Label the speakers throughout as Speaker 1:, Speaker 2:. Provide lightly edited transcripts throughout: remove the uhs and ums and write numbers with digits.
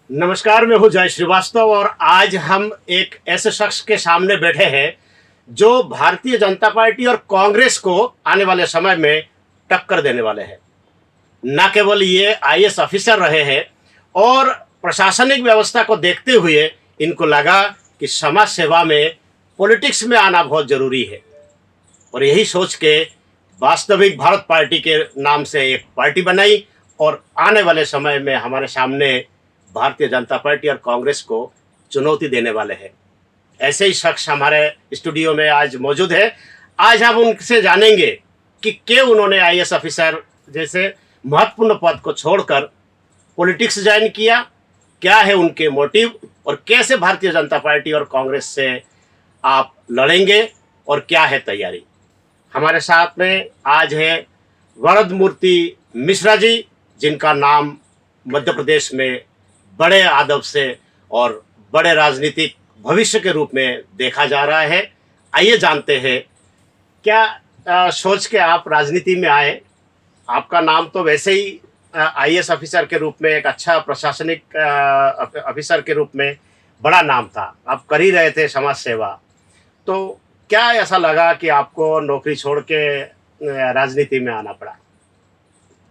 Speaker 1: नमस्कार, मैं हूं जय श्रीवास्तव और आज हम एक ऐसे शख्स के सामने बैठे हैं जो भारतीय जनता पार्टी और कांग्रेस को आने वाले समय में टक्कर देने वाले हैं। न केवल ये आईएएस ऑफिसर रहे हैं और प्रशासनिक व्यवस्था को देखते हुए इनको लगा कि समाज सेवा में पॉलिटिक्स में आना बहुत जरूरी है और यही सोच के वास्तविक भारत पार्टी के नाम से एक पार्टी बनाई और आने वाले समय में हमारे सामने भारतीय जनता पार्टी और कांग्रेस को चुनौती देने वाले हैं। ऐसे ही शख्स हमारे स्टूडियो में आज मौजूद है। आज हम उनसे जानेंगे कि क्यों उन्होंने आईएएस ऑफिसर जैसे महत्वपूर्ण पद को छोड़कर पॉलिटिक्स ज्वाइन किया, क्या है उनके मोटिव और कैसे भारतीय जनता पार्टी और कांग्रेस से आप लड़ेंगे और क्या है तैयारी। हमारे साथ में आज है वरद मूर्ति मिश्रा जी, जिनका नाम मध्य प्रदेश में बड़े आदब से और बड़े राजनीतिक भविष्य के रूप में देखा जा रहा है। आइए जानते हैं क्या सोच के आप राजनीति में आए। आपका नाम तो वैसे ही आईएएस ऑफिसर के रूप में, एक अच्छा प्रशासनिक ऑफिसर के रूप में बड़ा नाम था, आप कर ही रहे थे समाज सेवा। तो क्या ऐसा लगा कि आपको नौकरी छोड़ के राजनीति में आना पड़ा?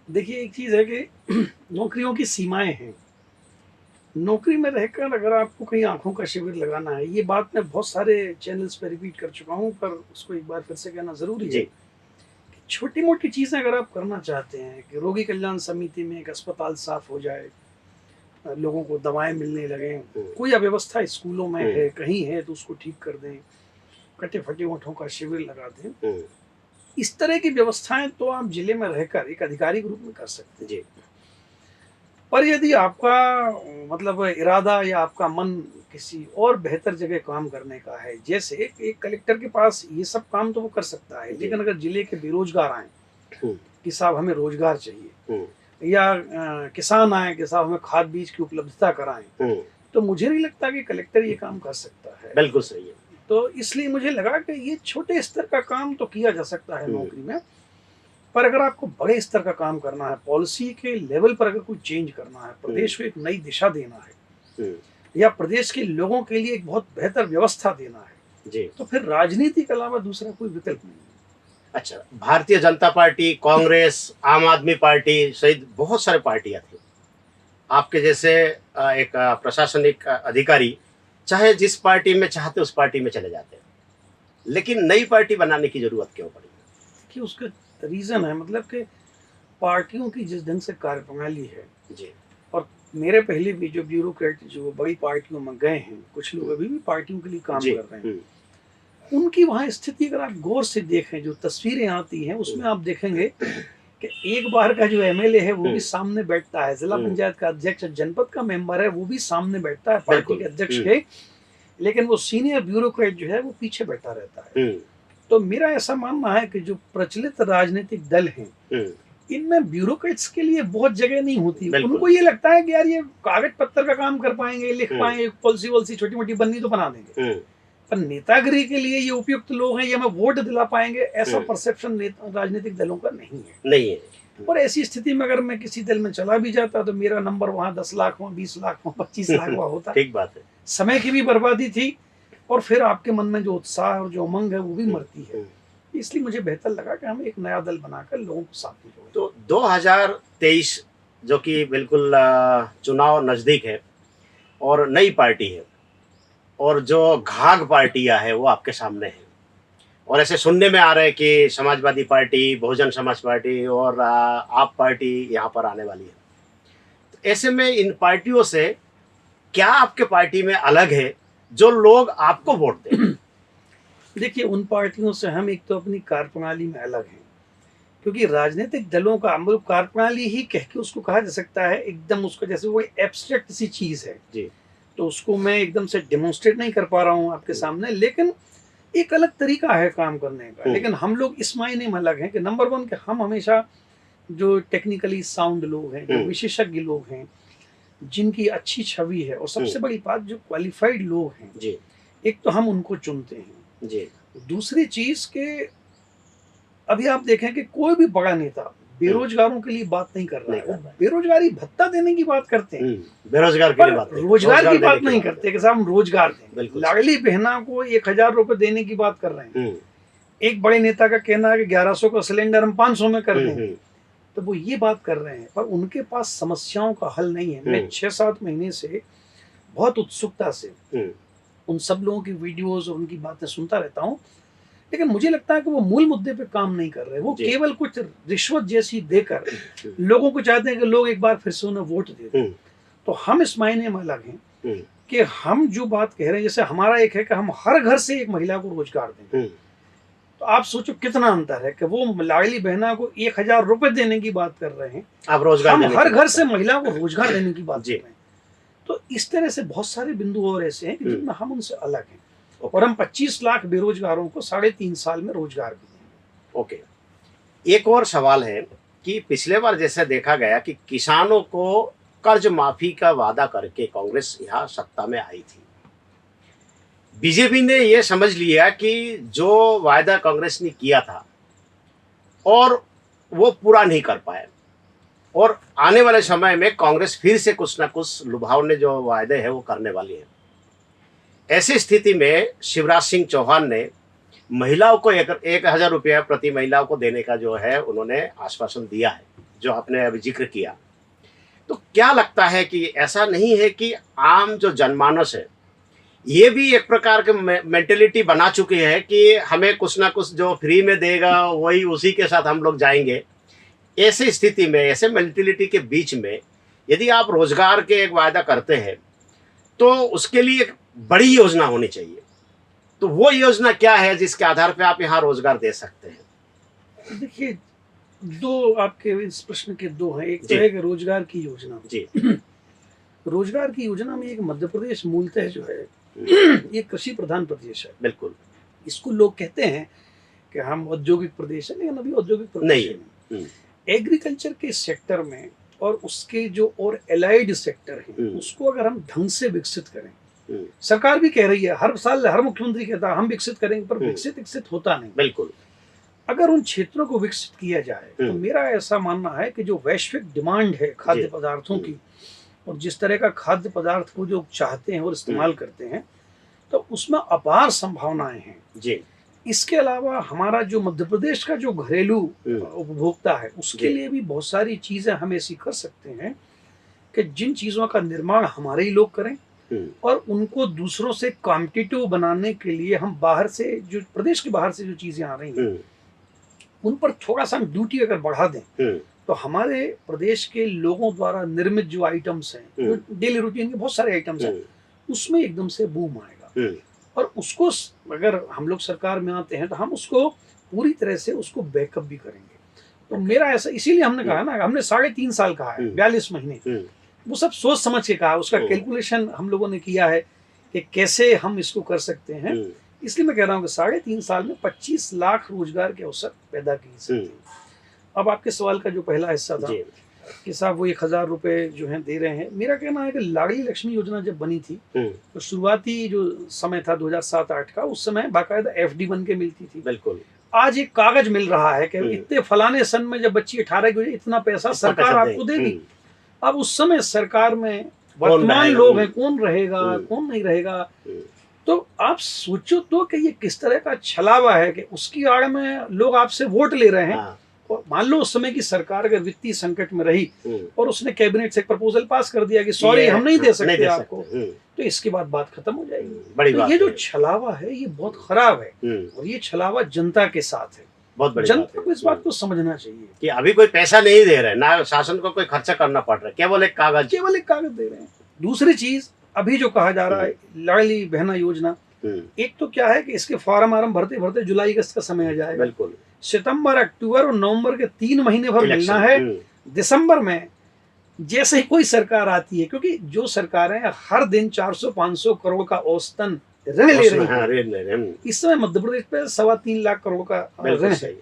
Speaker 2: देखिए, एक चीज़ है कि नौकरियों की सीमाएं हैं। नौकरी में रहकर अगर आपको कहीं आंखों का शिविर लगाना है, ये बात मैं बहुत सारे चैनल्स पे रिपीट कर चुका हूँ, पर उसको एक बार फिर से कहना ज़रूरी है
Speaker 1: जी।
Speaker 2: कि छोटी मोटी चीज़ें अगर आप करना चाहते हैं कि रोगी कल्याण समिति में एक अस्पताल साफ हो जाए, लोगों को दवाएं मिलने लगें, कोई अव्यवस्था स्कूलों में है, कहीं है तो उसको ठीक कर दें, कटे फटे ओठों का शिविर लगा दें, इस तरह की व्यवस्थाएं तो आप जिले में रहकर एक अधिकारी के रूप में कर सकते हैं।
Speaker 1: जी।
Speaker 2: पर यदि आपका मतलब इरादा या आपका मन किसी और बेहतर जगह काम करने का है, जैसे एक कलेक्टर के पास ये सब काम तो वो कर सकता है, लेकिन अगर जिले के बेरोजगार आए कि साहब हमें रोजगार चाहिए, या किसान आए कि साहब हमें खाद बीज की उपलब्धता कराएं, तो मुझे नहीं लगता कि कलेक्टर ये काम कर सकता है।
Speaker 1: बिल्कुल सही है।
Speaker 2: तो इसलिए मुझे लगा कि ये छोटे स्तर का काम तो किया जा सकता है नौकरी में, पर अगर आपको बड़े स्तर का काम करना है, पॉलिसी के लेवल पर अगर कोई चेंज करना है, प्रदेश को एक नई दिशा देना है, या प्रदेश के लोगों के लिए एक बहुत बेहतर व्यवस्था देना है,
Speaker 1: जी।
Speaker 2: तो फिर राजनीति के अलावा दूसरा कोई विकल्प नहीं है।
Speaker 1: अच्छा, भारतीय जनता पार्टी, कांग्रेस, आम आदमी पार्टी सहित बहुत सारे पार्टियां थी। आपके जैसे एक प्रशासनिक अधिकारी चाहे जिस पार्टी में चाहते उस पार्टी में चले जाते हैं, लेकिन नई पार्टी बनाने की जरूरत क्यों पड़ी?
Speaker 2: कि उसका रीजन है, मतलब कि पार्टियों की जिस ढंग से कार्यप्रणाली है,
Speaker 1: जी।
Speaker 2: और मेरे पहले भी जो ब्यूरोक्रेट जो बड़ी पार्टियों में गए हैं, कुछ लोग अभी भी पार्टियों के लिए काम
Speaker 1: जी।
Speaker 2: कर रहे हैं, उनकी वहाँ स्थिति अगर आप गौर से देखें, जो तस्वीरें आती हैं उसमें आप देखेंगे कि एक बार का जो एमएलए है वो भी सामने बैठता है, जिला पंचायत का अध्यक्ष, जनपद का मेंबर है वो भी सामने बैठता है पार्टी के अध्यक्ष के, लेकिन वो सीनियर ब्यूरोक्रेट जो है वो पीछे बैठा रहता है। तो मेरा ऐसा मानना है कि जो प्रचलित राजनीतिक दल हैं, इनमें ब्यूरोक्रेट्स के लिए बहुत जगह नहीं होती। उनको ये लगता है कि यार ये कागज पत्थर का काम कर पाएंगे, लिख पाएंगे, पॉलिसी वॉलिसी छोटी मोटी बननी तो बना देंगे, पर नेतागिरी के लिए ये उपयुक्त लोग हैं, ये हमें वोट दिला पाएंगे, ऐसा परसेप्शन राजनीतिक दलों का नहीं है। और ऐसी स्थिति में अगर मैं किसी दल में चला भी जाता तो मेरा नंबर वहाँ 10 लाख, वहाँ 20 लाख, वहाँ 25 लाख वहाँ होता।
Speaker 1: ठीक बात है।
Speaker 2: समय की भी बर्बादी थी और फिर आपके मन में जो उत्साह और जो उमंग है वो भी मरती है। इसलिए मुझे बेहतर लगा कि हम एक नया दल बनाकर लोगों को साथ में जोड़ें।
Speaker 1: तो 2023 जो कि बिल्कुल चुनाव नजदीक है और नई पार्टी है और जो घाघ पार्टियां है वो आपके सामने है, और ऐसे सुनने में आ रहा है कि समाजवादी पार्टी, बहुजन समाज पार्टी और आप पार्टी यहाँ पर आने वाली है। तो ऐसे में इन पार्टियों से क्या आपके पार्टी में अलग है जो लोग आपको वोट दें?
Speaker 2: देखिए, उन पार्टियों से हम एक तो अपनी कार्यप्रणाली में अलग हैं, क्योंकि राजनीतिक दलों का मतलब कार्यप्रणाली ही कह के उसको कहा जा सकता है, एकदम उसको जैसे वो एब्स्ट्रैक्ट सी चीज है
Speaker 1: जी।
Speaker 2: तो उसको मैं एकदम से डेमोन्स्ट्रेट नहीं कर पा रहा हूँ आपके सामने, लेकिन एक अलग तरीका है काम करने का। लेकिन हम लोग इस मायने में अलग हैं कि नंबर 1 कि हम हमेशा जो टेक्निकली साउंड लोग हैं, जो विशेषज्ञ लोग हैं, जिनकी अच्छी छवि है, और सबसे बड़ी बात जो क्वालिफाइड लोग हैं
Speaker 1: जी।
Speaker 2: एक तो हम उनको चुनते हैं।
Speaker 1: जी।
Speaker 2: दूसरी चीज के अभी आप देखें कि कोई भी बड़ा नेता बेरोजगारों के लिए बात नहीं कर रहा
Speaker 1: नहीं
Speaker 2: है,
Speaker 1: कर
Speaker 2: वो
Speaker 1: रहा है।
Speaker 2: बेरोजगारी भत्ता देने की बात करते हैं,
Speaker 1: बेरोजगार के
Speaker 2: पर
Speaker 1: लिए बात नहीं,
Speaker 2: रोजगार की
Speaker 1: देने
Speaker 2: बात नहीं करते कि साहब हम रोजगार दें।
Speaker 1: बिल्कुल।
Speaker 2: लाडली बहना को 1,000 रुपए देने की बात कर रहे हैं।
Speaker 1: हम्म,
Speaker 2: एक बड़े नेता का कहना है कि 1100 का सिलेंडर हम 500 में कर
Speaker 1: हम्म,
Speaker 2: देंगे। तो वो ये बात कर रहे हैं, पर उनके पास समस्याओं का हल नहीं है। मैं 6-7 महीने से बहुत उत्सुकता से
Speaker 1: हम्म,
Speaker 2: उन सब लोगों की वीडियोस और उनकी बातें सुनता रहता हूँ, लेकिन मुझे लगता है कि वो मूल मुद्दे पे काम नहीं कर रहे। वो
Speaker 1: जी।
Speaker 2: केवल कुछ रिश्वत जैसी देकर लोगों को चाहते हैं कि लोग एक बार फिर से उन्हें वोट दे दें। तो हम इस मायने में अलग हैं कि हम जो बात कह रहे हैं, जैसे हमारा एक है कि हम हर घर से एक महिला को रोजगार दें। तो आप सोचो कितना अंतर है कि वो लाडली बहना को 1,000 रुपए देने की बात कर रहे हैं,
Speaker 1: आप रोजगार
Speaker 2: हम
Speaker 1: देने की
Speaker 2: हर
Speaker 1: बात
Speaker 2: घर से महिला को रोजगार देने की बात कर
Speaker 1: जी।
Speaker 2: रहे हैं। तो इस तरह से बहुत सारे बिंदु और ऐसे हैं कि जिनमें हम उनसे अलग हैं,
Speaker 1: ओके।
Speaker 2: और हम 25 लाख बेरोजगारों को 3.5 साल में रोजगार भी देंगे।
Speaker 1: ओके, एक और सवाल है कि पिछले बार जैसे देखा गया कि किसानों को कर्ज माफी का वादा करके कांग्रेस यहाँ सत्ता में आई थी। बीजेपी ने ये समझ लिया कि जो वायदा कांग्रेस ने किया था और वो पूरा नहीं कर पाए, और आने वाले समय में कांग्रेस फिर से कुछ ना कुछ लुभावने जो वायदे हैं वो करने वाली है। ऐसी स्थिति में शिवराज सिंह चौहान ने महिलाओं को 1,000 रुपया प्रति महिलाओं को देने का जो है उन्होंने आश्वासन दिया है, जो आपने अभी जिक्र किया। तो क्या लगता है कि ऐसा नहीं है कि आम जो जनमानस है ये भी एक प्रकार के मेंटेलिटी बना चुकी है कि हमें कुछ ना कुछ जो फ्री में देगा वही उसी के साथ हम लोग जाएंगे। ऐसी स्थिति में, ऐसे मेंटेलिटी के बीच में यदि आप रोजगार के एक वायदा करते हैं तो उसके लिए एक बड़ी योजना होनी चाहिए। तो वो योजना क्या है जिसके आधार पे आप यहाँ रोजगार दे सकते हैं?
Speaker 2: देखिए, दो आपके इस प्रश्न के दो हैं। एक तो
Speaker 1: जी।
Speaker 2: है कि रोजगार की योजना।
Speaker 1: जी।
Speaker 2: रोजगार की योजना में एक मध्य प्रदेश मूलतः जो है ये कृषि प्रधान प्रदेश है।
Speaker 1: बिल्कुल
Speaker 2: इसको लोग कहते हैं कि हम औद्योगिक प्रदेश है, लेकिन अभी औद्योगिक प्रदेश
Speaker 1: नहीं
Speaker 2: नहीं।
Speaker 1: है।
Speaker 2: एग्रीकल्चर के सेक्टर में और उसके जो और एलाइड सेक्टर हैं उसको अगर हम ढंग से विकसित करें, सरकार भी कह रही है, हर साल हर मुख्यमंत्री कहता है हम विकसित करेंगे, पर विकसित होता नहीं।
Speaker 1: बिल्कुल।
Speaker 2: अगर उन क्षेत्रों को विकसित किया जाए तो मेरा ऐसा मानना है कि जो वैश्विक डिमांड है खाद्य पदार्थों की, और जिस तरह का खाद्य पदार्थ को जो चाहते हैं और इस्तेमाल करते हैं, तो उसमें अपार संभावनाएं हैं
Speaker 1: जी।
Speaker 2: इसके अलावा हमारा जो मध्य प्रदेश का जो घरेलू उपभोक्ता है उसके लिए भी बहुत सारी चीजें हम ऐसी कर सकते हैं कि जिन चीजों का निर्माण हमारे ही लोग करें, और उनको दूसरों से कॉम्पिटिटिव बनाने के लिए हम बाहर से, जो प्रदेश के बाहर से जो चीजें आ रही हैं उन पर थोड़ा सा हम ड्यूटी अगर बढ़ा दें तो हमारे प्रदेश के लोगों द्वारा निर्मित जो आइटम्स हैं, जो डेली रूटीन के बहुत सारे आइटम्स हैं, उसमें एकदम से बूम आएगा। और उसको अगर हम लोग सरकार में आते हैं तो हम उसको पूरी तरह से उसको बैकअप भी करेंगे। तो मेरा ऐसा, इसीलिए हमने कहा ना, हमने 3.5 साल कहा है, 42 महीने, वो सब सोच समझ के कहा, उसका कैलकुलेशन हम लोगों ने किया है कि कैसे हम इसको कर सकते हैं। इसलिए मैं कह रहा हूँ कि 3.5 साल में 25 लाख रोजगार के अवसर पैदा किए सकते हैं। अब आपके सवाल का जो पहला हिस्सा था कि साहब वो 1,000 रुपए जो है दे रहे हैं, मेरा कहना है कि लाडली लक्ष्मी योजना जब बनी थी तो शुरुआती जो समय था 2007-8 का, उस समय बाकायदा FD बन के मिलती थी।
Speaker 1: बिल्कुल।
Speaker 2: आज एक कागज मिल रहा है कि इतने फलाने सन में जब बच्ची 18 की हो जाए इतना पैसा सरकार आपको देगी। अब उस समय सरकार में वर्तमान लोग हैं, कौन रहेगा कौन नहीं रहेगा, तो आप सोचो तो कि ये किस तरह का छलावा है कि उसकी आड़ में लोग आपसे वोट ले रहे हैं। और मान लो उस समय की सरकार अगर वित्तीय संकट में रही और उसने कैबिनेट से एक प्रपोजल पास कर दिया कि सॉरी हम नहीं दे सकते आपको, तो इसके बाद बात खत्म हो जाएगी। बड़ी तो ये जो छलावा है ये बहुत खराब है, और ये छलावा जनता के साथ है।
Speaker 1: बहुत बड़ी
Speaker 2: जनता को इस बात को समझना चाहिए
Speaker 1: कि अभी कोई पैसा नहीं दे रहे, ना शासन को कोई खर्चा करना पड़ रहा है, केवल एक कागज दे रहे हैं। दूसरी चीज, अभी जो कहा जा रहा है लाडली बहना योजना, एक तो क्या है कि इसके फॉर्म भरते भरते जुलाई अगस्त का समय आ जाएगा। बिल्कुल। सितंबर, अक्टूबर और नवंबर के 3 महीने भर मिलना है। दिसंबर में जैसे ही कोई सरकार आती है, क्योंकि जो सरकारें हर दिन 400-500 करोड़ का औसतन ऋण ले रही है, इस समय मध्य प्रदेश पे 3.25 लाख करोड़ का ऋण है।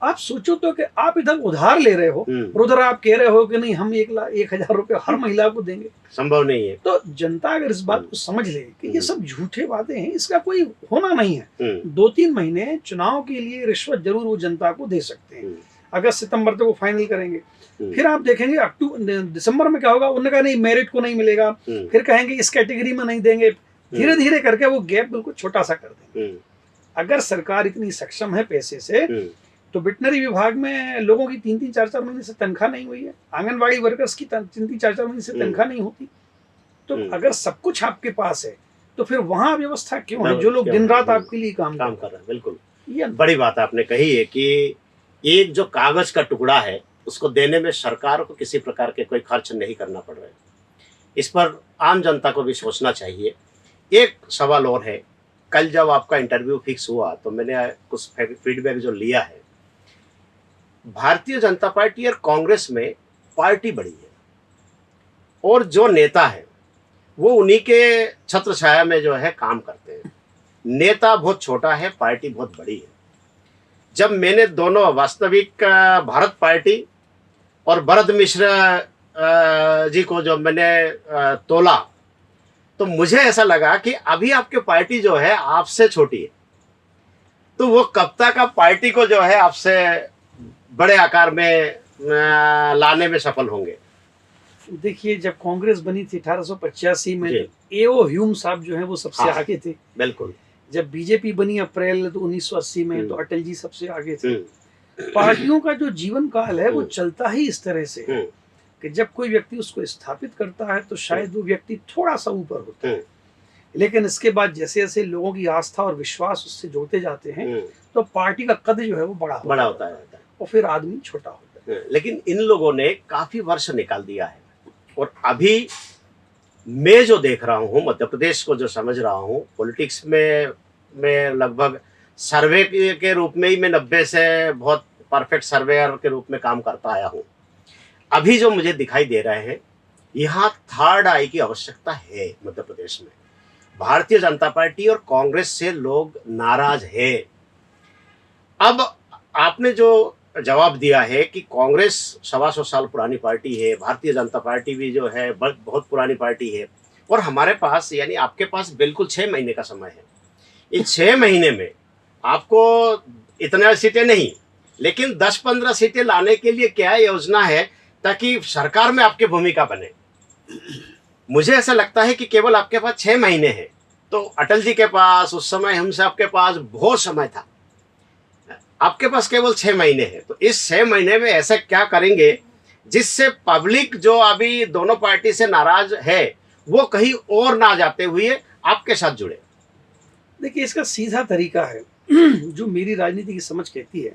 Speaker 1: आप सोचो तो कि आप इधर उधार ले रहे हो और उधर आप कह रहे हो कि नहीं हम 1,000 रुपए हर महिला को देंगे, संभव नहीं है। तो जनता अगर इस बात को समझ ले कि ये सब झूठे वादे हैं, इसका कोई होना नहीं है। 2-3 महीने चुनाव के लिए रिश्वत जरूर वो जनता को दे सकते हैं,
Speaker 2: अगस्त सितंबर तक वो फाइनल करेंगे। फिर आप देखेंगे अक्टूबर दिसंबर में क्या होगा, उन्होंने कहा नहीं मेरिट को नहीं मिलेगा, फिर कहेंगे इस कैटेगरी में नहीं देंगे, धीरे धीरे करके वो गैप बिल्कुल छोटा सा कर देंगे। अगर सरकार इतनी सक्षम है पैसे से, तो वेटनरी विभाग में लोगों की 3-3 4-4 महीने से तनख्वाह नहीं हुई है, आंगनबाड़ी वर्कर्स की 3-3 4-4 महीने से तनख्वाह नहीं होती। तो अगर सब कुछ आपके पास है तो फिर वहां व्यवस्था क्यों है, जो लोग दिन रात आपके लिए काम कर
Speaker 1: रहे हैं। बिल्कुल
Speaker 2: ये
Speaker 1: बड़ी बात आपने कही है कि एक जो कागज का टुकड़ा है उसको देने में सरकार को किसी प्रकार के कोई खर्च नहीं करना पड़ रहा है। इस पर आम जनता को भी सोचना चाहिए। एक सवाल और है, कल जब आपका इंटरव्यू फिक्स हुआ तो मैंने कुछ फीडबैक जो लिया है, भारतीय जनता पार्टी और कांग्रेस में पार्टी बड़ी है और जो नेता है वो उन्हीं के छत्र छाया में जो है काम करते हैं। नेता बहुत छोटा है, पार्टी बहुत बड़ी है। जब मैंने दोनों वास्तविक भारत पार्टी और भरत मिश्र जी को जो मैंने तोला, तो मुझे ऐसा लगा कि अभी आपकी पार्टी जो है आपसे छोटी है, तो वो कब तक आप पार्टी को जो है आपसे बड़े आकार में लाने में सफल होंगे।
Speaker 2: देखिए जब कांग्रेस बनी थी 1885 में, एओ ह्यूम साहब जो है वो सबसे आगे थे।
Speaker 1: बिल्कुल।
Speaker 2: जब बीजेपी बनी अप्रैल 1980 में, तो अटल जी सबसे आगे थे। पार्टियों का जो जीवन काल है वो चलता ही इस तरह से है कि जब कोई व्यक्ति उसको स्थापित करता है तो शायद वो व्यक्ति थोड़ा सा ऊपर होता है, लेकिन इसके बाद जैसे जैसे लोगों की आस्था और विश्वास उससे जोड़ते जाते हैं तो पार्टी का कद जो है वो बड़ा होता है और फिर आदमी छोटा होता है।
Speaker 1: लेकिन इन लोगों ने काफी वर्ष निकाल दिया है और अभी मैं जो देख रहा हूँ, मध्य प्रदेश को जो समझ रहा हूँ, पॉलिटिक्स में मैं लगभग सर्वे के रूप में ही मैं 90 से बहुत परफेक्ट सर्वेयर के रूप में काम करता आया हूँ। अभी जो मुझे दिखाई दे रहे हैं, यहाँ थर्ड आई की आवश्यकता है मध्य प्रदेश में। भारतीय जनता पार्टी और कांग्रेस से लोग नाराज है। अब आपने जो जवाब दिया है कि कांग्रेस 125 साल पुरानी पार्टी है, भारतीय जनता पार्टी भी जो है बहुत पुरानी पार्टी है, और हमारे पास यानी आपके पास बिल्कुल 6 महीने का समय है। इस 6 महीने में आपको इतने सीटें नहीं, लेकिन 10-15 सीटें लाने के लिए क्या योजना है ताकि सरकार में आपकी भूमिका बने। मुझे ऐसा लगता है कि केवल आपके पास 6 महीने हैं, तो अटल जी के पास उस समय, हमसे आपके पास बहुत समय था, आपके पास केवल 6 महीने हैं। तो इस 6 महीने में ऐसा क्या करेंगे जिससे पब्लिक जो अभी दोनों पार्टी से नाराज है वो कहीं और ना जाते हुए आपके साथ जुड़े।
Speaker 2: देखिए इसका सीधा तरीका है जो मेरी राजनीति की समझ कहती है,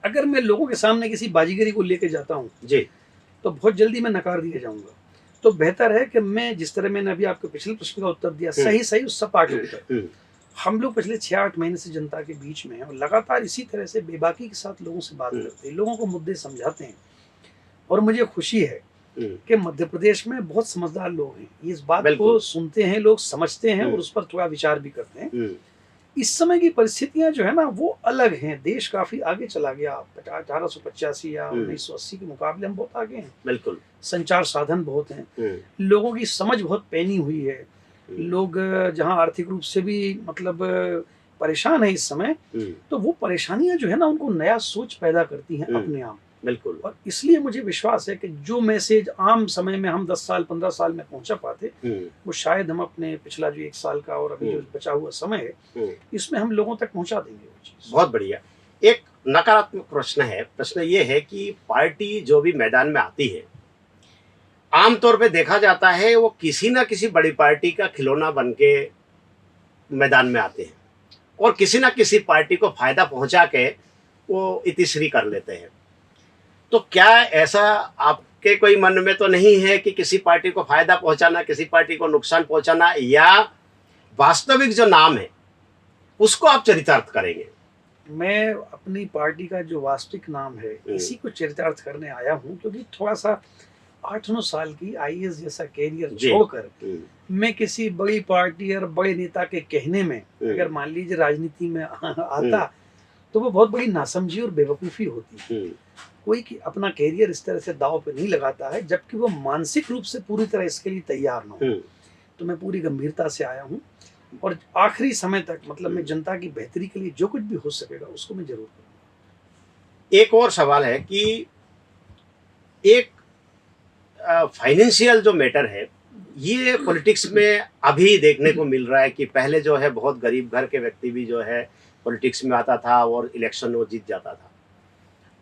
Speaker 2: अगर मैं लोगों के सामने किसी बाजीगरी को लेके जाता हूँ
Speaker 1: जी,
Speaker 2: तो बहुत जल्दी मैं नकार दिया जाऊंगा। तो बेहतर है कि मैं, जिस तरह मैंने अभी आपके पिछले प्रश्न का उत्तर दिया, सही सही उस सपाट उत्तर, हम लोग पिछले 6-8 महीने से जनता के बीच में हैं और लगातार इसी तरह से बेबाकी के साथ लोगों से बात करते हैं, लोगों को मुद्दे समझाते हैं। और मुझे खुशी है कि मध्य प्रदेश में बहुत समझदार लोग हैं, इस बात को सुनते हैं, लोग समझते हैं और उस पर थोड़ा विचार भी करते हैं। इस समय की परिस्थितियां जो है ना वो अलग हैं, देश काफी आगे चला गया। 1885 या 1980 के मुकाबले हम बहुत आगे हैं।
Speaker 1: बिल्कुल।
Speaker 2: संचार साधन बहुत हैं, लोगों की समझ बहुत पैनी हुई है, लोग जहां आर्थिक रूप से भी मतलब परेशान है इस समय, तो वो परेशानियां जो है ना उनको नया सोच पैदा करती हैं अपने आप।
Speaker 1: बिल्कुल।
Speaker 2: और इसलिए मुझे विश्वास है कि जो मैसेज आम समय में हम 10 साल 15 साल में पहुंचा पाते, वो शायद हम अपने पिछला जो 1 साल का और अभी जो बचा हुआ समय है इसमें हम लोगों तक पहुंचा देंगे वो चीज।
Speaker 1: बहुत बढ़िया। एक नकारात्मक प्रश्न है, प्रश्न ये है कि पार्टी जो भी मैदान में आती है, आमतौर पे देखा जाता है वो किसी ना किसी बड़ी पार्टी का खिलौना बन के मैदान में आते हैं और किसी ना किसी पार्टी को फायदा पहुंचा के वो इतिश्री कर लेते हैं। तो क्या ऐसा आपके कोई मन में तो नहीं है कि किसी पार्टी को फायदा पहुंचाना, किसी पार्टी को नुकसान पहुंचाना, या वास्तविक जो नाम है उसको आप चरितार्थ करेंगे?
Speaker 2: मैं अपनी पार्टी का जो वास्तविक नाम है इसी को चरितार्थ करने आया हूँ, क्योंकि थोड़ा सा 8-9 साल की आईएएस जैसा कैरियर छोड़कर मैं किसी बड़ी पार्टी और बड़े नेता के कहने में अगर मान लीजिए राजनीति में आता तो वो बहुत बड़ी नासमझी और बेवकूफ़ी होती। कोई कि अपना कैरियर इस तरह से दांव पे नहीं लगाता है जबकि वो मानसिक रूप से पूरी तरह इसके लिए तैयार ना हो। तो मैं पूरी गंभीरता से आया हूँ और आखिरी समय तक मतलब मैं जनता की बेहतरी के लिए जो कुछ भी हो सकेगा उसको मैं जरूर करूँगा।
Speaker 1: एक और सवाल है कि एक फाइनेंशियल जो मैटर है, ये पॉलिटिक्स में अभी देखने को मिल रहा है कि पहले जो है बहुत गरीब घर के व्यक्ति भी जो है पॉलिटिक्स में आता था और इलेक्शन वो जीत जाता था।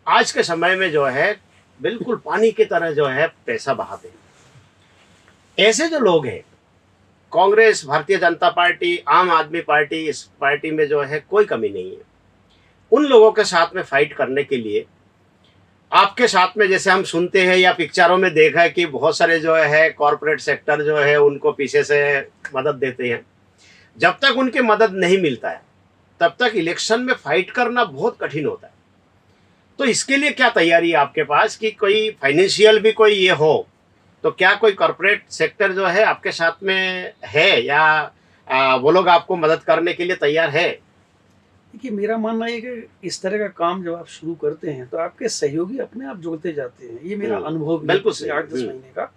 Speaker 1: आज के समय में जो है बिल्कुल पानी की तरह जो है पैसा बहाते हैं। ऐसे जो लोग हैं, कांग्रेस, भारतीय जनता पार्टी, आम आदमी पार्टी, इस पार्टी में जो है कोई कमी नहीं है। उन लोगों के साथ में फाइट करने के लिए आपके साथ में, जैसे हम सुनते हैं या पिक्चरों में देखा है कि बहुत सारे जो है कॉरपोरेट सेक्टर जो है उनको पीछे से मदद देते हैं। जब तक उनकी मदद नहीं मिलता है तब तक इलेक्शन में फाइट करना बहुत कठिन होता है। तो इसके लिए क्या तैयारी है आपके पास कि कोई फाइनेंशियल भी कोई ये हो, तो क्या कोई कॉरपोरेट सेक्टर जो है आपके साथ में है या वो लोग आपको मदद करने के लिए तैयार है?
Speaker 2: देखिए, मेरा मानना है कि इस तरह का काम जब आप शुरू करते हैं तो आपके सहयोगी अपने आप जुड़ते जाते हैं। ये मेरा अनुभव भी है
Speaker 1: बिल्कुल
Speaker 2: पिछले
Speaker 1: सही।
Speaker 2: 8-10 महीने का।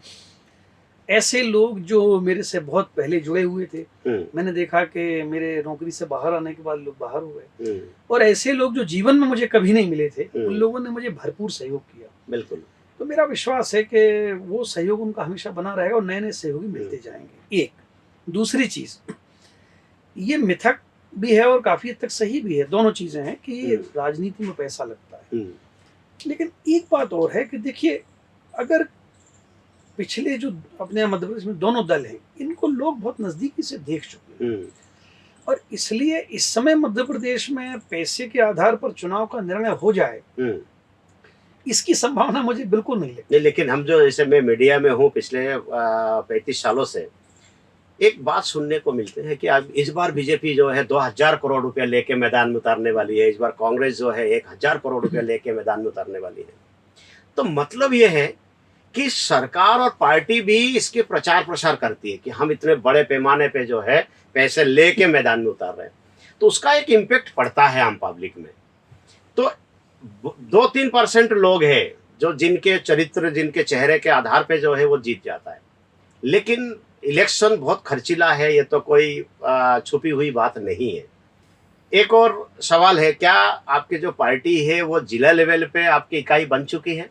Speaker 2: ऐसे लोग जो मेरे से बहुत पहले जुड़े हुए थे, मैंने देखा कि मेरे नौकरी से बाहर आने के बाद लोग बाहर हो गए, और ऐसे लोग जो जीवन में मुझे कभी नहीं मिले थे, उन लोगों ने मुझे भरपूर सहयोग किया।
Speaker 1: बिल्कुल।
Speaker 2: तो मेरा विश्वास है कि वो सहयोग उनका हमेशा बना रहेगा और नए नए सहयोगी मिलते जाएंगे। एक दूसरी चीज, ये मिथक भी है और काफी हद तक सही भी है, दोनों चीजें हैं कि राजनीति में पैसा लगता है। लेकिन एक बात और है कि देखिए, अगर पिछले जो अपने मध्य प्रदेश में दोनों दल हैं, इनको लोग बहुत नजदीकी से देख चुके हैं, और इसलिए इस समय मध्य प्रदेश में पैसे के आधार पर चुनाव का निर्णय हो जाए, इसकी संभावना मुझे बिल्कुल नहीं लगती।
Speaker 1: नहीं, लेकिन हम जो, जैसे मैं मीडिया में हूँ पिछले 35 सालों से, एक बात सुनने को मिलते हैं कि अब इस बार बीजेपी जो है 2000 करोड़ रुपया लेके मैदान में उतारने वाली है, इस बार कांग्रेस जो है 1000 करोड़ रुपया लेके मैदान में उतारने वाली है। तो मतलब ये है कि सरकार और पार्टी भी इसके प्रचार प्रसार करती है कि हम इतने बड़े पैमाने पे जो है पैसे लेके मैदान में उतार रहे हैं, तो उसका एक इम्पैक्ट पड़ता है आम पब्लिक में। तो 2-3% लोग हैं जो जिनके चरित्र, जिनके चेहरे के आधार पे जो है वो जीत जाता है। लेकिन इलेक्शन बहुत खर्चीला है, ये तो कोई छुपी हुई बात नहीं है। एक और सवाल है, क्या आपकी जो पार्टी है वो जिला लेवल पे आपकी इकाई बन चुकी है?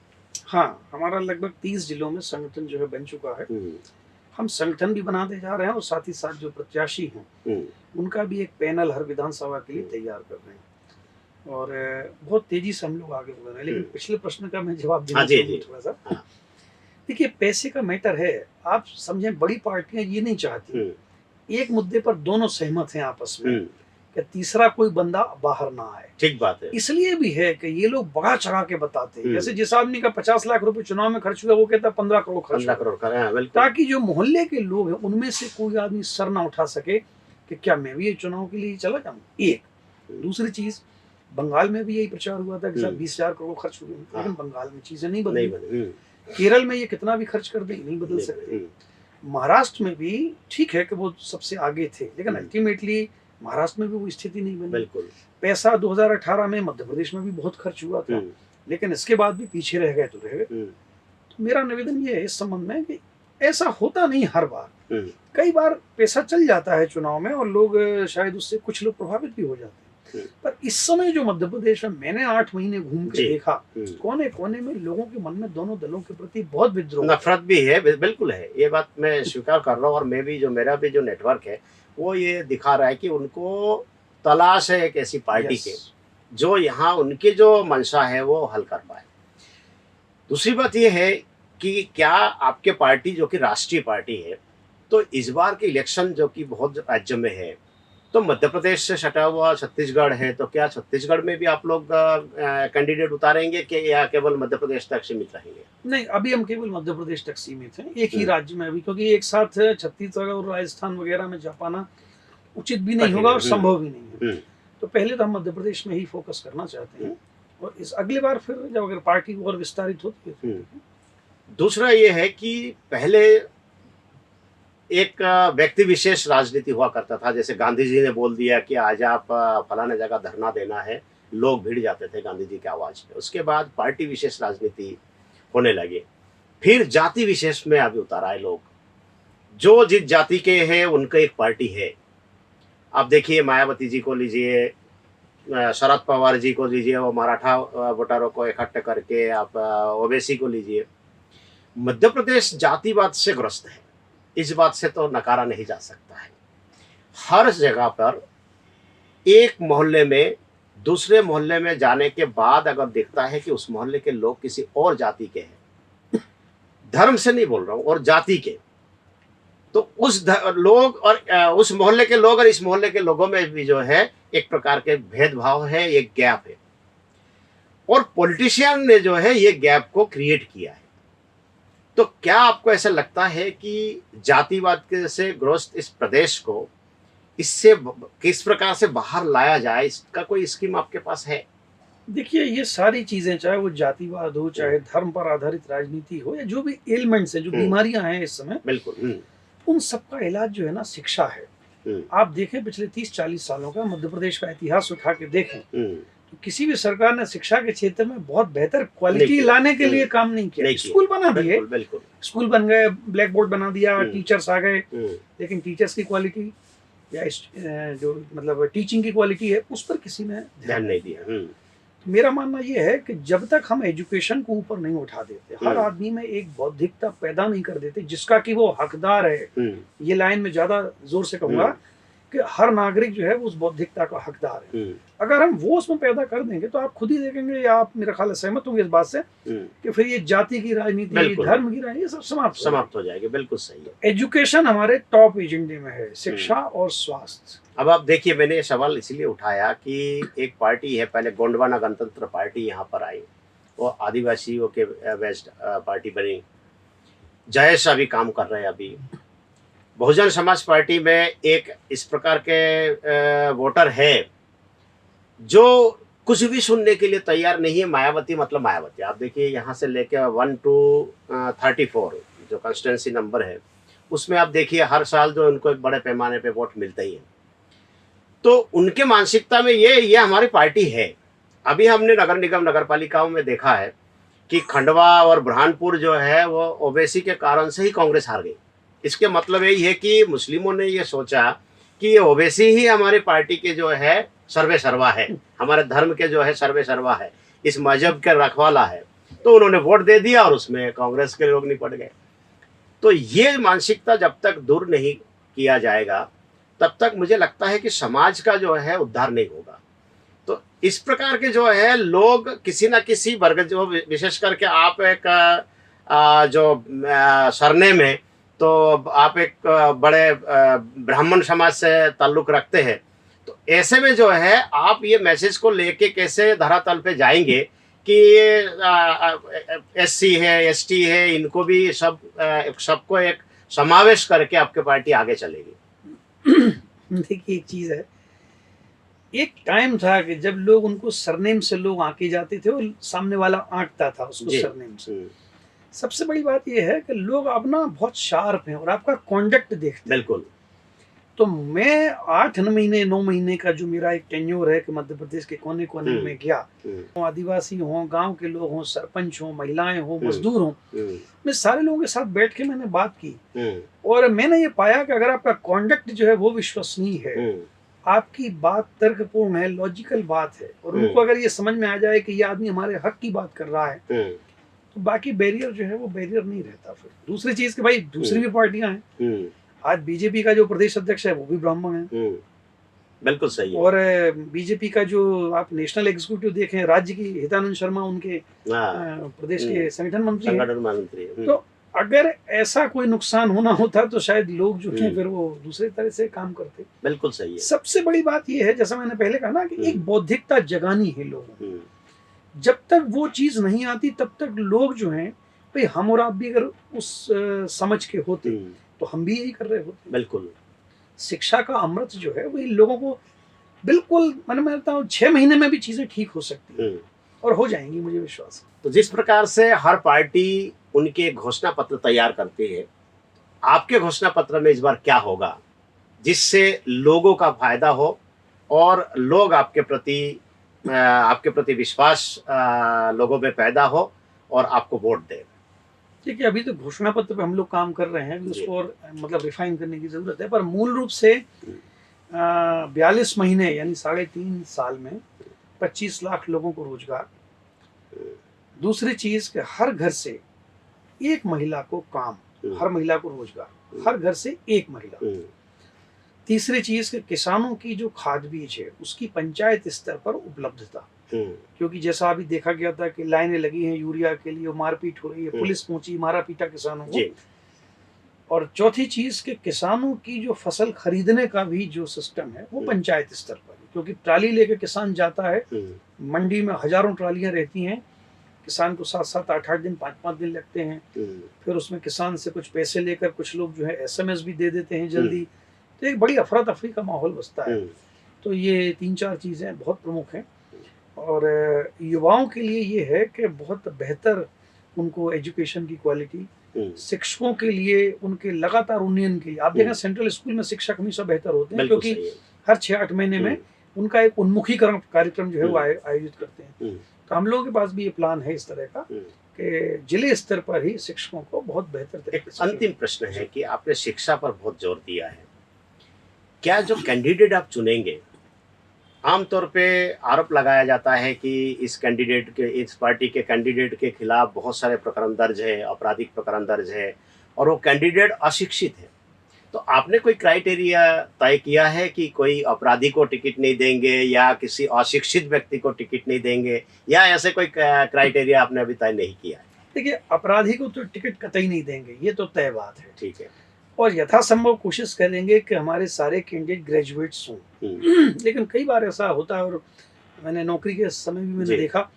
Speaker 2: हाँ, हमारा लगभग 30 जिलों में संगठन जो है बन चुका है। हम संगठन भी बनाते जा रहे हैं और साथ ही साथ जो प्रत्याशी हैं उनका भी एक पैनल हर विधानसभा के लिए तैयार कर रहे हैं, और बहुत तेजी से हम लोग आगे बढ़ रहे हैं। लेकिन पिछले प्रश्न का मैं जवाब देना चाहूँगा थोड़ा सा। देखिए, पैसे का मैटर है, आप समझें, बड़ी पार्टियां ये नहीं चाहती, एक मुद्दे पर दोनों सहमत हैं आपस में कि तीसरा कोई बंदा बाहर ना आए।
Speaker 1: ठीक बात है।
Speaker 2: इसलिए भी है कि ये लोग बढ़ा चढ़ा के बताते हैं, जैसे जिस आदमी का 50 लाख रुपए चुनाव में खर्च हुआ वो कहता है 15 करोड़ खर्च
Speaker 1: 15 करोड़ का,
Speaker 2: ताकि जो मोहल्ले के लोग हैं उनमें से कोई आदमी सर ना उठा सके कि क्या मैं भी ये चुनाव के लिए चला जाऊँ। एक दूसरी चीज, बंगाल में भी यही प्रचार हुआ था कि साहब 20,000 करोड़ खर्च हुए, लेकिन बंगाल में चीजें नहीं बदली। केरल में ये कितना भी खर्च कर दे नहीं बदल सकते। महाराष्ट्र में भी ठीक है कि वो सबसे आगे थे, लेकिन अल्टीमेटली महाराष्ट्र में भी वो स्थिति नहीं बनी।
Speaker 1: बिल्कुल।
Speaker 2: पैसा 2018 में मध्य प्रदेश में भी बहुत खर्च हुआ था, लेकिन इसके बाद भी पीछे रह गए तो रह गए। तो मेरा निवेदन ये है इस संबंध में कि ऐसा होता नहीं हर बार, कई बार पैसा चल जाता है चुनाव में और लोग शायद उससे कुछ लोग प्रभावित भी हो जाते हैं। पर इस समय जो मध्य प्रदेश में मैंने 8 महीने घूम के देखा, कोने कोने में लोगों के मन में दोनों दलों के प्रति बहुत विद्रोह,
Speaker 1: नफरत भी है। बिल्कुल है, ये बात मैं स्वीकार कर रहा हूँ। और मैं भी, जो मेरा भी जो नेटवर्क है वो ये दिखा रहा है कि उनको तलाश है एक ऐसी पार्टी के जो यहाँ उनकी जो मंशा है वो हल कर पाए। दूसरी बात ये है कि क्या आपके पार्टी, जो कि राष्ट्रीय पार्टी है, तो इस बार के इलेक्शन जो कि बहुत राज्य में है, तो मध्य प्रदेश से सटा हुआ छत्तीसगढ़ है, तो क्या छत्तीसगढ़ में भी आप लोग कैंडिडेट उतारेंगे कि या केवल मध्य प्रदेश तक सीमित रहेंगे?
Speaker 2: नहीं, अभी हम केवल मध्य प्रदेश तक सीमित हैं, एक ही राज्य में अभी, क्योंकि एक साथ छत्तीसगढ़ और राजस्थान वगैरह में जा पाना उचित भी नहीं होगा और संभव भी नहीं है। तो पहले तो हम मध्य प्रदेश में ही फोकस करना चाहते हैं, और इस अगली बार फिर जब अगर पार्टी और विस्तारित होती है।
Speaker 1: दूसरा ये है कि पहले एक व्यक्ति विशेष राजनीति हुआ करता था, जैसे गांधी जी ने बोल दिया कि आज आप फलाने जगह धरना देना है, लोग भिड़ जाते थे गांधी जी की आवाज पे। उसके बाद पार्टी विशेष राजनीति होने लगी, फिर जाति विशेष में अभी उतर आए लोग, जो जिस जाति के हैं उनका एक पार्टी है। आप देखिए, मायावती जी को लीजिए, शरद पवार जी को लीजिए, वो मराठा वोटरों को इकट्ठे करके आप ओबीसी को लीजिए। मध्य प्रदेश जातिवाद से ग्रस्त है, इस बात से तो नकारा नहीं जा सकता है। हर जगह पर एक मोहल्ले में दूसरे मोहल्ले में जाने के बाद अगर दिखता है कि उस मोहल्ले के लोग किसी और जाति के हैं, धर्म से नहीं बोल रहा हूं, और जाति के, तो लोग और उस मोहल्ले के लोग और इस मोहल्ले के लोगों में भी जो है एक प्रकार के भेदभाव है, एक गैप है, और पॉलिटिशियन ने जो है ये गैप को क्रिएट किया है। तो क्या आपको ऐसा लगता है कि जातिवाद के से ग्रस्त इस प्रदेश को इससे किस प्रकार से बाहर लाया जाए, इसका कोई स्कीम आपके पास है?
Speaker 2: देखिए, ये सारी चीजें, चाहे वो जातिवाद हो, चाहे धर्म पर आधारित राजनीति हो, या जो भी एलिमेंट्स है, जो बीमारियां हैं इस समय,
Speaker 1: बिल्कुल।
Speaker 2: उन सबका इलाज जो है ना, शिक्षा है। आप देखें पिछले 30-40 सालों का मध्य प्रदेश का इतिहास उठा के देखें, तो किसी भी सरकार ने शिक्षा के क्षेत्र में बहुत बेहतर क्वालिटी लाने के लिए काम नहीं किया। स्कूल बना दिए, स्कूल बन गए, ब्लैक बोर्ड बना दिया, टीचर्स आ गए, लेकिन टीचर्स की क्वालिटी या जो मतलब टीचिंग की क्वालिटी है, उस पर किसी ने ध्यान नहीं दिया। तो मेरा मानना ये है कि जब तक हम एजुकेशन को ऊपर नहीं उठा देते, हर आदमी में एक बौद्धिकता पैदा नहीं कर देते जिसका कि वो हकदार है, ये लाइन में ज्यादा जोर से कहूंगा कि हर नागरिक जो है वो उस बौद्धिकता का हकदार है। अगर हम वो उसमें पैदा कर देंगे तो आप खुद ही देखेंगे, या आप मेरा ख्याल सहमत होंगे इस बात से, कि फिर ये जाति की राजनीति, धर्म की राजनीति, ये सब समाप्त हो जाएगी।
Speaker 1: बिल्कुल सही है।
Speaker 2: एजुकेशन हमारे टॉप एजेंडे में है, शिक्षा और स्वास्थ्य।
Speaker 1: अब आप देखिए, मैंने ये सवाल इसलिए उठाया कि एक पार्टी है, पहले गोंडवाना गणतंत्र पार्टी यहाँ पर आई, वो आदिवासियों के बेस्ड पार्टी बनी। जयेश अभी काम कर रहे हैं। अभी बहुजन समाज पार्टी में एक इस प्रकार के वोटर है जो कुछ भी सुनने के लिए तैयार नहीं है। मायावती, मतलब मायावती, आप देखिए यहाँ से लेके 1 to 34 जो कंस्टिट्यूंसी नंबर है, उसमें आप देखिए हर साल जो उनको एक बड़े पैमाने पे वोट मिलते ही है। तो उनके मानसिकता में ये हमारी पार्टी है। अभी हमने नगर निगम, नगर पालिकाओं में देखा है कि खंडवा और बुरहानपुर जो है वो ओबीसी के कारण से ही कांग्रेस हार गई। इसके मतलब यही है कि मुस्लिमों ने ये सोचा कि ये ओबीसी ही हमारी पार्टी के जो है सर्वे सर्वा है, हमारे धर्म के जो है सर्वे सर्वा है, इस मजहब के रखवाला है, तो उन्होंने वोट दे दिया और उसमें कांग्रेस के लोग निपट गए। तो ये मानसिकता जब तक दूर नहीं किया जाएगा तब तक मुझे लगता है कि समाज का जो है उद्धार नहीं होगा। तो इस प्रकार के जो है लोग किसी ना किसी वर्ग, जो विशेष करके आप एक जो सरनेम है, तो आप एक बड़े ब्राह्मण समाज से ताल्लुक रखते हैं, तो ऐसे में जो है आप ये मैसेज को लेके कैसे धरातल पे जाएंगे कि एससी है, एसटी है, इनको भी सबको एक समावेश करके आपकी पार्टी आगे चलेगी?
Speaker 2: देखिए, एक चीज है, एक टाइम था कि जब लोग उनको सरनेम से लोग आके जाते थे और सामने वाला आंकता था उसको सरनेम से। सबसे बड़ी बात यह है कि लोग अपना बहुत शार्प हैं और आपका कॉन्डक्ट देखते हैं।
Speaker 1: बिल्कुल।
Speaker 2: तो मैं 8 महीने 9 महीने का जो मेरा एक टेन्योर है कि मध्य प्रदेश के कोने कोने में गया, आदिवासी हों, गांव के लोग हों, सरपंच हों, महिलाएं हों, मजदूर हों, मैं सारे लोगों के साथ बैठ के मैंने बात की और मैंने ये पाया कि अगर आपका कॉन्डक्ट जो है वो विश्वसनीय है, आपकी बात तर्कपूर्ण है, लॉजिकल बात है, और उनको अगर ये समझ में आ जाए कि ये आदमी हमारे हक की बात कर रहा है, तो बाकी बैरियर जो है वो बैरियर नहीं रहता। फिर दूसरी चीज कि भाई दूसरी भी पार्टियां हैं। आज बीजेपी का जो प्रदेश अध्यक्ष है वो भी ब्राह्मण है।
Speaker 1: बिल्कुल सही है।
Speaker 2: और बीजेपी का जो आप नेशनल एग्जीक्यूटिव देखें, राज्य की हितानंद शर्मा उनके प्रदेश के संगठन मंत्री हैं। तो अगर ऐसा कोई नुकसान होना होता तो शायद लोग जो है फिर वो दूसरे तरह से काम करते।
Speaker 1: बिल्कुल सही है।
Speaker 2: सबसे बड़ी बात ये है, जैसा मैंने पहले कहा ना, कि एक बौद्धिकता जगानी है लोगों को। जब तक वो चीज नहीं आती तब तक लोग जो हैं, भाई हम और आप भी अगर उस समझ के होते तो हम भी यही कर रहे होते।
Speaker 1: बिल्कुल।
Speaker 2: शिक्षा का अमृत जो है वो इन लोगों को बिल्कुल, मैं मानता हूँ 6 महीने में भी चीजें ठीक हो सकती हैं और हो जाएंगी, मुझे विश्वास है।
Speaker 1: तो जिस प्रकार से हर पार्टी उनके घोषणा पत्र तैयार करती है, आपके घोषणा पत्र में इस बार क्या होगा जिससे लोगों का फायदा हो और लोग आपके प्रति विश्वास लोगों में पैदा हो और आपको वोट दें?
Speaker 2: ठीक है, अभी तो घोषणा पत्र पे हम लोग काम कर रहे हैं, उसको और मतलब रिफाइन करने की जरूरत है, पर मूल रूप से 42 महीने यानी 3.5 साल में 25 लाख लोगों को रोजगार। दूसरी चीज कि हर घर से एक महिला को काम, हर महिला को रोजगार, हर घर से एक महिला। तीसरी चीज कि किसानों की जो खाद बीज है उसकी पंचायत स्तर पर उपलब्धता, क्योंकि जैसा अभी देखा गया था कि लाइनें लगी हैं यूरिया के लिए, मारपीट हो रही है, पुलिस पहुंची, मारा पीटा किसानों को। और चौथी चीज कि किसानों की जो फसल खरीदने का भी जो सिस्टम है वो पंचायत स्तर पर है, क्योंकि ट्राली लेके किसान जाता है, मंडी में हजारों ट्रालियां रहती हैं, किसान को 7-7, 8-8 दिन, 5-5 दिन लगते हैं। फिर उसमें किसान से कुछ पैसे लेकर कुछ लोग जो है SMS भी दे देते हैं जल्दी, तो एक बड़ी अफरा तफरी का माहौल बसता है। तो ये 3-4 चीज़ें बहुत प्रमुख हैं। और युवाओं के लिए ये है कि बहुत बेहतर उनको एजुकेशन की क्वालिटी, शिक्षकों के लिए उनके लगातार उन्नयन के लिए, आप देखें सेंट्रल स्कूल में शिक्षक हमेशा बेहतर होते हैं, क्योंकि हर 6-8 महीने में उनका एक उन्मुखीकरण कार्यक्रम जो है वो आयोजित करते हैं। तो हम लोगों के पास भी ये प्लान है इस तरह का कि जिले स्तर पर ही शिक्षकों को बहुत बेहतर तरीके से।
Speaker 1: अंतिम प्रश्न है कि आपने शिक्षा पर बहुत जोर दिया है, क्या जो कैंडिडेट आप चुनेंगे, आमतौर पे आरोप लगाया जाता है कि इस पार्टी के कैंडिडेट के खिलाफ बहुत सारे प्रकरण दर्ज है, आपराधिक प्रकरण दर्ज है, और वो कैंडिडेट अशिक्षित है, तो आपने कोई क्राइटेरिया तय किया है कि कोई अपराधी को टिकट नहीं देंगे या किसी अशिक्षित व्यक्ति को टिकट नहीं देंगे, या ऐसे कोई क्राइटेरिया आपने अभी तय नहीं किया है?
Speaker 2: देखिए, अपराधी को तो टिकट कतई नहीं देंगे, ये तो तय बात है।
Speaker 1: ठीक है।
Speaker 2: और यथासंभव कोशिश करेंगे कि हमारे सारे कैंडिडेट ग्रेजुएट्स हों। लेकिन कई बार ऐसा होता है, और मैंने नौकरी के समय भी मैंने देखा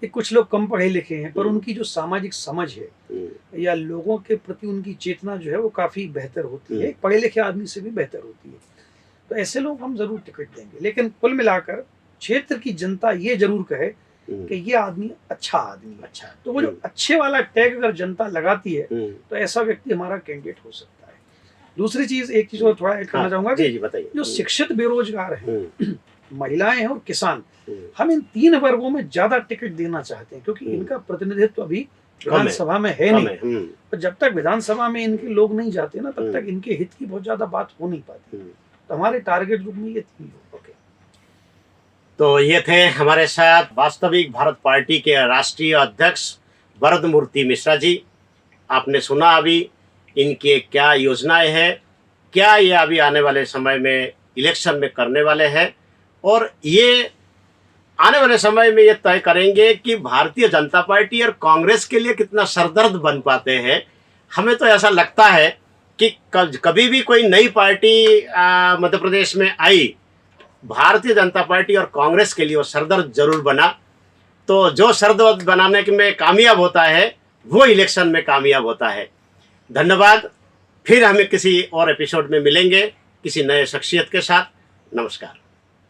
Speaker 2: कि कुछ लोग कम पढ़े लिखे हैं, पर उनकी जो सामाजिक समझ है या लोगों के प्रति उनकी चेतना जो है वो काफ़ी बेहतर होती है, पढ़े लिखे आदमी से भी बेहतर होती है। तो ऐसे लोग हम ज़रूर टिकट देंगे। लेकिन कुल मिलाकर क्षेत्र की जनता ये जरूर कहे कि ये आदमी अच्छा आदमी है।
Speaker 1: अच्छा,
Speaker 2: तो वो जो अच्छे वाला टैग अगर जनता लगाती है तो ऐसा व्यक्ति हमारा कैंडिडेट हो सकता है। दूसरी चीज, एक चीज और थोड़ा ऐड करना चाहूंगा कि जो शिक्षित बेरोजगार हैं, महिलाएं हैं और किसान, हम इन 3 वर्गों में ज्यादा टिकट देना चाहते हैं, क्योंकि इनका प्रतिनिधित्व अभी विधानसभा में है नहीं। और जब तक विधानसभा में इनके लोग नहीं जाते ना, तब तक इनके हित की बहुत ज्यादा बात हो नहीं पाती। तो हमारे टारगेट ग्रुप में ये 3 लोग। ओके,
Speaker 1: तो ये थे हमारे साथ वास्तविक भारत पार्टी के राष्ट्रीय अध्यक्ष वरदमूर्ति मिश्रा जी। आपने सुना अभी इनके क्या योजनाएं हैं, क्या ये अभी आने वाले समय में इलेक्शन में करने वाले हैं, और ये आने वाले समय में ये तय करेंगे कि भारतीय जनता पार्टी और कांग्रेस के लिए कितना सरदर्द बन पाते हैं। हमें तो ऐसा लगता है कि कभी भी कोई नई पार्टी मध्य प्रदेश में आई, भारतीय जनता पार्टी और कांग्रेस के लिए वो सरदर्द जरूर बना। तो जो सरदर्द बनाने में कामयाब होता है वो इलेक्शन में कामयाब होता है। धन्यवाद। फिर हमें किसी और एपिसोड में मिलेंगे किसी नए शख्सियत के साथ। नमस्कार।